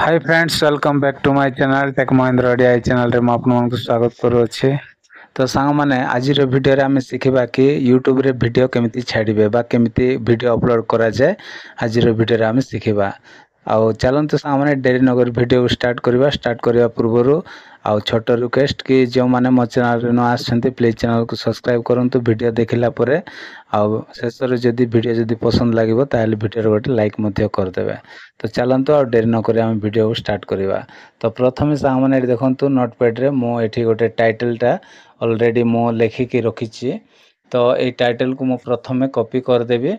Hi friends welcome back to my channel tech Mahendra Odia channel रे आपको स्वागत करुच्छे। तो सांग मैंने आज वीडियो रे आमे शिखिबा कि यूट्यूब रे वीडियो केमिति छाड़िबे बा केमिति वीडियो अपलोड करा जाए। आज वीडियो रे आमे शिखिबा आउ चलते सांग मैंने डेरी नगर वीडियो स्टार्ट करने पूर्व आउ छोट रिक्वेस्ट कि जो मैंने मो चैनल न आसछन्ति प्लीज चैनल को सब्सक्राइब करंतु वीडियो देखिला परे आउ शेष रे जदी वीडियो जदी पसंद लागिवो ताले वीडियो रे गोटे लाइक मध्य कर देबे। तो चलते आ डेरी नक वीडियो को स्टार्ट करवा। तो प्रथम सांग मैंने देखु नोटपैड रे मो एठी गोटे टाइटलटा ऑलरेडी मो लेखिकी रखी। तो ये टाइटल को मु प्रथमे कॉपी करदेवी।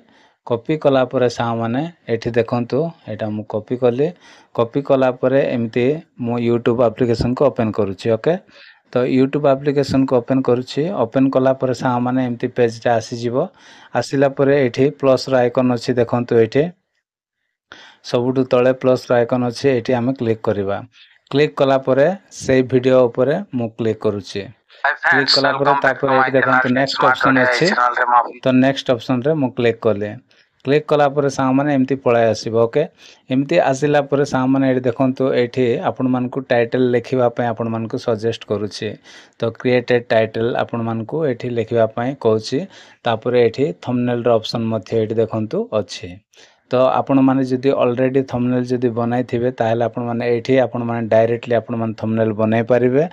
कॉपी कला परे सांग मैंने एठी देखंतु एटा मु कॉपी कली। कॉपी कला परे एमती मो यूट्यूब एप्लिकेशन को ओपन करूची। ओके तो यूट्यूब एप्लिकेशन को ओपन करूची। ओपन कला परे सांग मैंने एमती पेजटा आसी जिवो। आसिला परे एठी प्लस रो आइकन अछि देखंतु एठी सबुठु तले प्लस रो आइकन अछि एठी आमे क्लिक करबा। क्लिक कला परे से वीडियो ऊपर मु क्लिक करूची। क्लिक कला परे तापर एठी देखंतु नेक्स्ट ऑप्शन अछि। तो नेक्स्ट ऑप्शन रे मु क्लिक करले। क्लिक कला परे सांग माने एमती पळाय आसीबो। ओके एमती आसिला परे सांग माने एठी देखंतु एठी आपण मानकु टाइटल लेखिबा पय आपण मानकु सजेस्ट करूची। तो क्रिएट ए टाइटल आपण मानकु एठी लेखिबा पय कहूची। तापर एठी थंबनेल रो ऑप्शन मध्ये एठी देखंतु अछि। तो आपण माने जदी ऑलरेडी थंबनेल जदी बनाई थिबे ताहेले आपण माने एठी आपण माने डायरेक्टली आपण माने थंबनेल बनाई परिबे।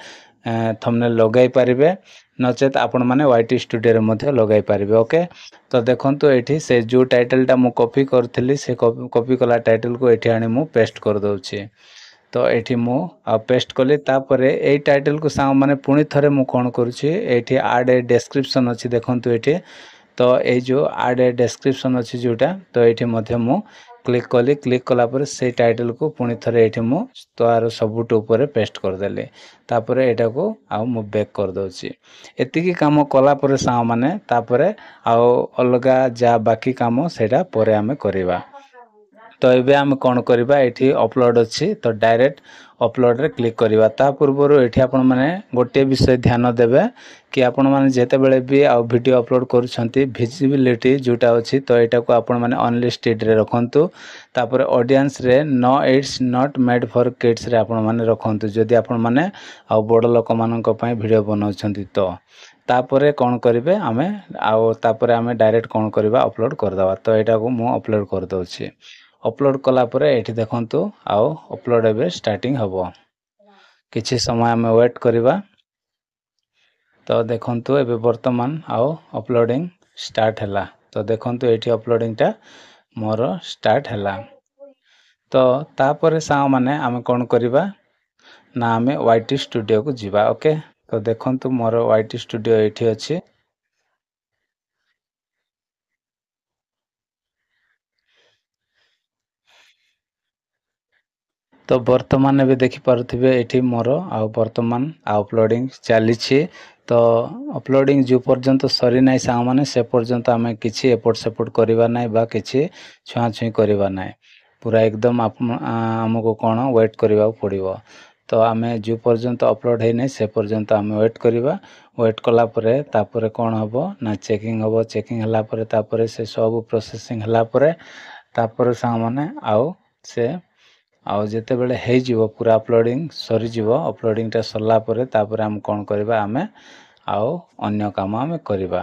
थंबनेल लगाई पारिबे नचेत आपण माने वाईटी स्टूडियो रे मध्ये लगाई पारिबे। ओके तो देखंतु एठी से जो टाइटलटा मु कॉपी करथिली से कॉपी कला टाइटल को एठी आनी मु पेस्ट कर दउची। तो एठी मु पेस्ट कली तापरे ए टाइटल को सांग माने पुणी थरे मु कोन करूची एठी ऐड ए डिस्क्रिप्शन अछि देखंतु एठी। तो ए जो ऐड ए डिस्क्रिप्शन अछि जोटा तो एठी मध्ये मु क्लिक कली। क्लिक कला परे से टाइटल को पुणी थरे एठी मु तार सबुट ऊपर पेस्ट कर देले। तापर एटा को आ मु बैक कर दउची। एतिकी काम कला परे सांग माने तापर आउ अलगा जा बाकी काम सेटा परे आमे करिबा। तो एबे आमे कोन करिबा एठी अपलोड अछि तो डायरेक्ट अपलोड रे क्लिक करिबा। ता पूर्व एठी आपण माने गोटे विषय ध्यान देबे कि आपण माने जेते बेले भी आ वीडियो अपलोड करूछंती विजिबिलिटी जोटा अछि तो एटा को आपण माने अनलिस्टेड रे रखंतु। तापर ऑडियंस रे no it's not made for kids रे आपण माने रखंतु जदी आपण माने आ बड़ लोक मानक पय वीडियो बनाउछंती। तो तापरे कोन करिवे आमे आ तापरे आमे डायरेक्ट कोन करिबा अपलोड कर दवा। तो एटा को मु अपलोड कर दउची। अपलोड कला परे एठी देखंतु आउ अपलोड एबे स्टार्टिंग हबो। किछि समय आमे वेट करिबा। तो देखंतु एबे वर्तमान आउ अपलोडिंग स्टार्ट हला। तो देखंतु एठी अपलोडिंग टा मोर स्टार्ट हला। तो तापरे सांग माने आमे कोन करिबा ना आमे वाईटी स्टूडियो को जिबा। ओके तो देखंतु मोर वाईटी स्टूडियो एठी अछि। तो वर्तमान एबे देखि पारुथिबे एठी मोर आ वर्तमान अपलोडिंग चलीछि। तो अपलोडिंग जो पर्यंत सरी नाही सांग माने से पर्यंत आमे किछि एपोर्ट सपोर्ट करिवा नाही बा किछि छुआ छुई करिवा नाही। पूरा एकदम हमको कोन वेट करिवा पड़िबो। तो आमे जो पर्यंत अपलोड हे नै से पर्यंत आमे वेट करिवा। वेट कला परे तापरे कोन हबो ना चेकिंग हबो। चेकिंग हला परे तापरे से सब प्रोसेसिंग हला परे तापरे सांग माने आउ से आउ जेते बेले हे जिवो पूरा अपलोडिंग सरी जिवो। अपलोडिंग टा सरला परे तापरे हम कोन करिबा आमे आउ अन्य काम आमे करिबा।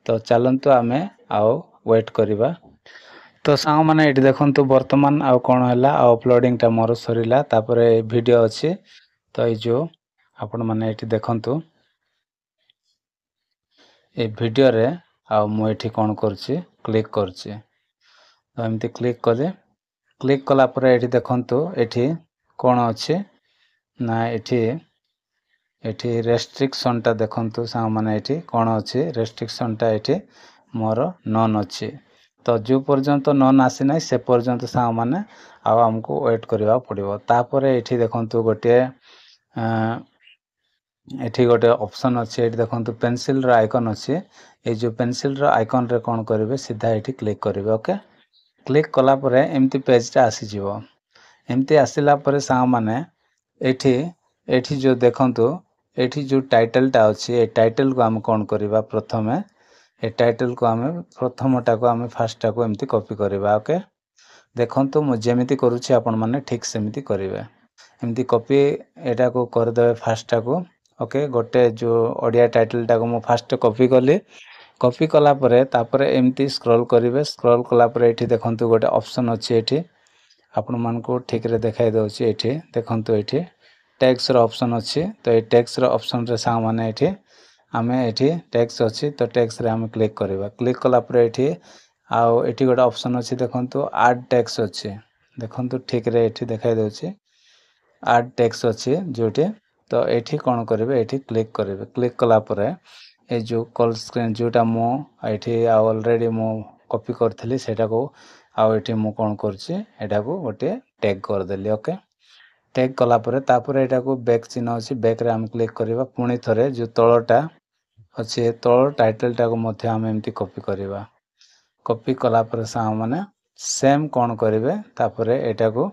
तो चलंतु आमे आउ वेट करिबा। तो सांग माने एठी देखंतु वर्तमान आउ कोन हला अपलोडिंग टा मोर सरीला। तापरे वीडियो अछि। तो ए जो आपण माने एठी देखंतु ए वीडियो रे आउ मु एठी कोन करछि क्लिक करछि। तो एमती क्लिक कले। क्लिक कला परे एठी देखंतु एठी कोन अछि ना एठी रेस्ट्रिक्शन टा देखंतु सांग माने एठी कोन अछि रेस्ट्रिक्शन टा एठी मोर नन अछि। तो जो पर्यंत नन आसी नै से पर्यंत सांग माने आ हमको वेट करबा पड़िबो। तापरे एठी देखंतु गोटे एठी गोटे ऑप्शन अछि। एठी देखंतु पेंसिल रो आइकन अछि। ए जो पेंसिल रो आइकन रे कोन करिवे सीधा एठी क्लिक करिवे। ओके क्लिक कला परे एमती पेज टा आसी जिवो। एमती आसिला परे सांग माने एठी जो देखंतु एठी जो टाइटल टा अछि ए टाइटल को हम कोन करिवा प्रथमे ए टाइटल को हमें प्रथमटा को हमें फर्स्ट टा को एमती कॉपी करिवा। ओके देखंतु मु जेमिति करूछि आपण माने ठीक सेमिति करिवे एमती कॉपी एटा को कर देबे फास्ट टाको ओके गोटे जो ओडिया टाइटल टाको मु फास्ट कॉपी कली कॉपी कला परे तापरे एमती स्क्रॉल करिवे स्क्रॉल कला परे एठी देखंतु गोटे ऑप्शन अछि एठी आपण मानको ठीक रे देखाइ दउछि एठी देखंतु एठी टैक्स रो ऑप्शन अछि तो ए टैक्स रो ऑप्शन रे सा माने एठी आमे एठी टैक्स अछि तो टैक्स रे हम क्लिक करबा क्लिक कला परे एठी आउ एठी गोटे ऑप्शन अछि देखंतु ऐड टैक्स अछि देखंतु ठीक रे एठी देखाइ दउछि ऐड टैक्स अछि जोटे तो एठी कोन करबे एठी क्लिक करबे क्लिक कला परे ए जो कॉल स्क्रीन जोटा मो एठी ऑलरेडी मो कॉपी करथली सेटा को आउ एठी मु कोन करछि एटा को गोटे टैग कर देली ओके टैग कला परे तापरे एटा को बैक चिन्ह अछि बैक रे हम क्लिक करबा पुणी थरे जो तळटा अछि तळ टाइटल टा को मध्ये हम एमती कॉपी करबा कॉपी कला परे सा माने सेम कोन करबे तापरे एटा को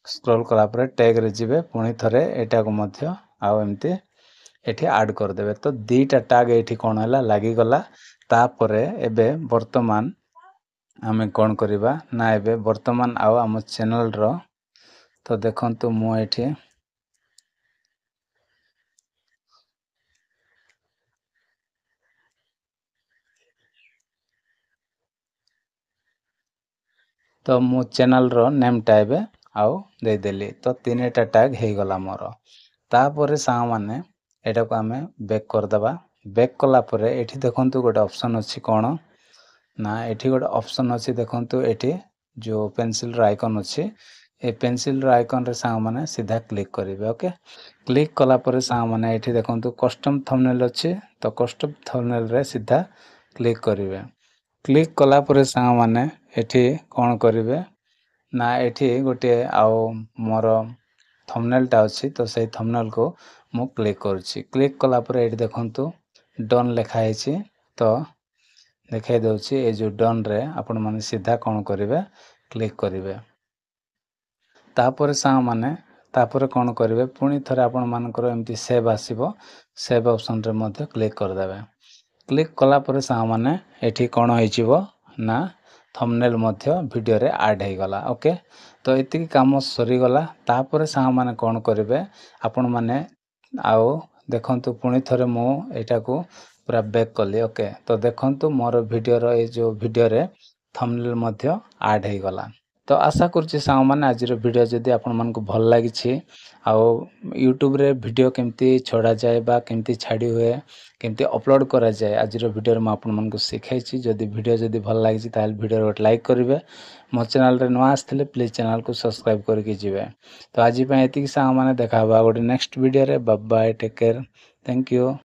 स्क्रॉल कला परे टैग रे जिवे पुणी थरे एटा को मध्ये आउ एमती एठी ऐड कर देबे तो दीटा टैग एठी कोन हला लागि गला तापरे एबे वर्तमान आमे कोन करबा ना एबे वर्तमान आउ हम चैनल रो तो देखंतु मु एठी तो मु चैनल रो नेम टाइबे आउ दे देली तो तीनटा टैग हे गला मोर तापरे सा माने एटा को आमे बैक कर दबा बैक कला परे एठी देखंतु गोटे ऑप्शन अछि कोन ना एठी गोटे ऑप्शन अछि देखंतु एठी जो पेंसिल रो आइकन अछि ए पेंसिल रो आइकन रे सा माने सीधा क्लिक करिवे ओके क्लिक कला परे सा माने एठी देखंतु कस्टम थंबनेल अछि तो कस्टम थंबनेल रे सीधा क्लिक करिवे क्लिक कला परे सा माने एठी कोन करिवे ना एठी गोटे आउ मोर थंबनेल टा अछि तो सेही थंबनेल को मु क्लिक करछि क्लिक कला परे एठी देखंतु डन लेखा हैछि तो देखाइ दउछि ए जो डन रे आपण माने सीधा कोन करिवे क्लिक करिवे तापरे सा माने तापरे कोन करिवे पुणी थरे आपण मानकर एमती सेव आसीबो सेव ऑप्शन रे मध्ये क्लिक कर देबे क्लिक कला परे सा माने एठी कोन होइचिबो ना थंबनेल मध्ये वीडियो रे ऐड हे गला ओके तो एतिकी काम सरी गला तापरे सा माने कोन करिवे आपण माने आउ देखंतु पुणी थरे मो एटा को पूरा बैक कली ओके तो देखंतु मोर वीडियो रो ए जो वीडियो रे थंबनेल मध्ये ऐड हे गला तो आशा करछि साउ माने आज रो वीडियो जदी आपण मन को भल लागि छि आउ YouTube रे वीडियो केमती छोड़ा जाय बा केमती छाडी हुए केमती अपलोड करा जाय आज रो वीडियो रे म आपण मन को सिखाइ छि जदी वीडियो जदी भल लागि छि ताल वीडियो रो लाइक करिवे मो चैनल रे नवा आस्थले प्लीज चैनल को सब्सक्राइब करके जिवे तो आज पय एतिकी साउ माने देखाबा गोटे नेक्स्ट वीडियो रे bye bye take care thank you.